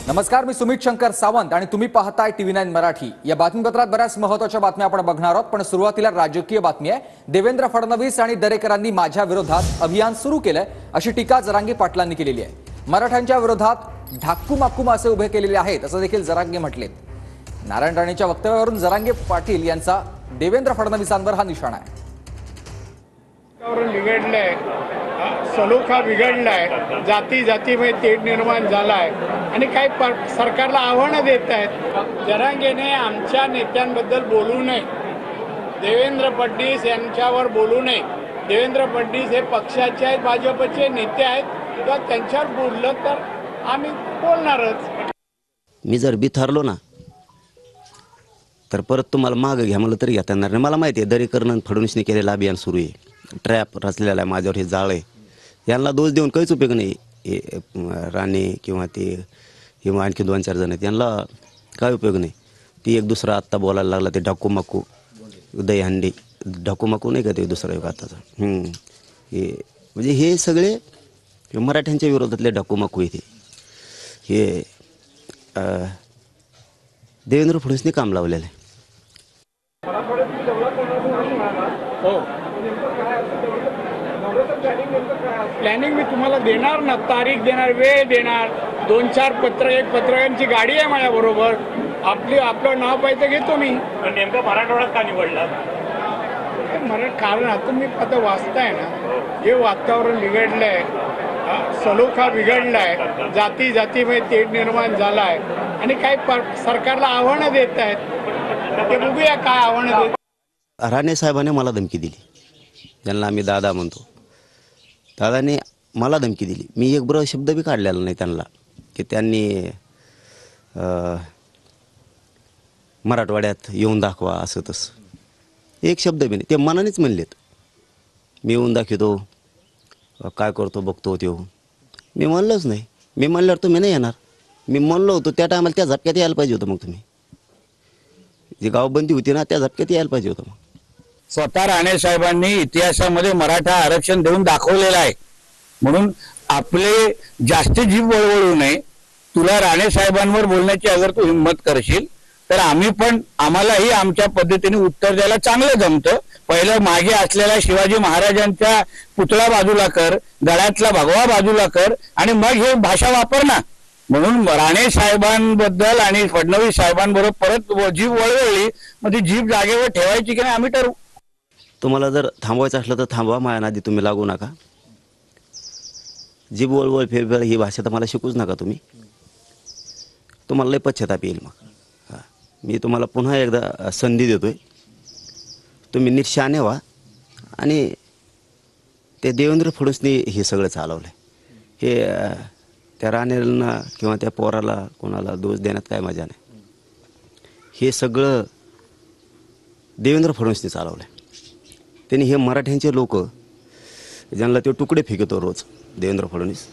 नमस्कार, मी सुमित शंकर सावंत आणि तुम्ही पाहताय TV9 मराठी। या बातमीपत्रात बऱ्याच महत्त्वाच्या बातम्या आपण बघणार आहोत, पण सुरुवातीला राजकीय बातमी आहे। देवेंद्र फडणवीस आणि दरेकरांनी माझ्या विरोधात अभियान सुरू केलंय अशी टीका जरांगे पाटलांनी केलेली आहे। मराठ्यांच्या विरोधात ढाकूमाकूम असे उभे केलेले आहेत असं देखील जरांगे म्हटलेत। नारायण राणेच्या वक्तव्यावरून जरांगे पाटील यांचा देवेंद्र फडणवीसांवर हा निशाणा आहे। बिघडलंय, सलोखा बिघडलाय, जाती जातीमध्ये तेढ निर्माण झालाय आणि काही सरकारला आव्हानं देत आहेत। जरांगेने आमच्या नेत्यांबद्दल बोलू नये, देवेंद्र फडणवीस यांच्यावर बोलू नये। देवेंद्र फडणवीस हे पक्षाचे आहेत, भाजपचे नेते आहेत, तर त्यांच्यावर बोललं तर आम्ही बोलणारच। मी जर बिथरलो ना तर परत तुम्हाला मागे घ्या म्हणलं तरी घेता येणार नाही। मला माहिती आहे दरेकरण फडणवीसने केलेलं अभियान सुरू आहे, ट्रॅप रचलेला आहे माझ्यावर, हे जाळ आहे। यांना दोष देऊन काहीच उपयोग नाही। राणे किंवा ते किंवा आणखी 2-4 जण आहेत, यांना काय उपयोग नाही। ती एक दुसरा आत्ता बोलायला लागला ते ढाकूमाकू दहीहंडी, ढाकूमाकू नाही का ते दुसरा एक आत्ताचा। हे म्हणजे हे सगळे मराठ्यांच्या विरोधातले ढाकूमाकू आहे। हे देवेंद्र फडणवीसने काम लावलेलं आहे। हो, प्लॅनिंग मी तुम्हाला देणार ना, तारीख देणार, वेळ देणार, 2-4 पत्रकारांची गाडी आहे माझ्या बरोबर। आपलं नाव पाहिजे घेतो मी। नेमकं मराठवाड्यात का निवडला? कारण आता मी आता वाचताय ना, हे वातावरण बिघडलंय, सलोखा बिघडलाय, जाती जातीमध्ये तेढ निर्माण झालाय आणि काही सरकारला आव्हानं देत आहेत। ते बघूया काय आव्हानं देत। राणे साहेबांनी मला धमकी दिली, ज्यांना आम्ही दादा म्हणतो। दादाने मला धमकी दिली, मी एक बरोबर शब्द बी काढलेला नाही त्यांना की त्यांनी मराठवाड्यात येऊन दाखवा असं तसं। एक शब्द बी नाही, ते मनानेच म्हणलेत मी येऊन दाखवतो, काय करतो बघतो त्यो। मी म्हणलोच नाही। मी म्हणल्यावर तुम्ही नाही येणार। मी म्हणलो होतो त्या टायमाला त्या झटक्यात यायला पाहिजे होतं। मग तुम्ही जी गावबंदी होती ना, त्या झटक्यात यायला पाहिजे होतं। मग स्वतः राणे साहेबांनी इतिहासामध्ये मराठा आरक्षण देऊन दाखवलेलं आहे, म्हणून आपले जास्त जीभ वळवळू नये। तुला राणे साहेबांवर बोलण्याची अगर तू हिंमत करशील तर आम्हालाही आमच्या पद्धतीने उत्तर द्यायला चांगलं जमतं। पहिलं मागे असलेल्या शिवाजी महाराजांचा पुतळा बाजूला कर, गळ्यातला भगवा बाजूला कर आणि मग हे भाषा वापर ना। म्हणून राणे साहेबांबद्दल आणि फडणवीस साहेबांबरोबर परत जीभ वळवळली, मग ती जीभ जागेवर ठेवायची की नाही आम्ही ठरवू। तुम्हाला जर थांबवायचं असलं तर थांबवा, माझ्या नादी तुम्ही लागू नका। जीभ वळवळ फेरफेर ही भाषा तर मला शिकूच नका तुम्ही, तुम्हाला लय पश्चाताप येईल। मग मी तुम्हाला पुन्हा एकदा संधी देतोय, तुम्ही नीट शहाणे व्हा। आणि ते देवेंद्र फडणवीसने हे सगळं चालवलं आहे। हे त्या राणेला किंवा त्या पोराला कोणाला दोष देण्यात काय मजा नाही। हे सगळं देवेंद्र फडणवीसने चालवलं आहे। त्यांनी हे मराठ्यांचे लोक ज्यांना ते तुकडे फेकतो रोज देवेंद्र फडणवीस,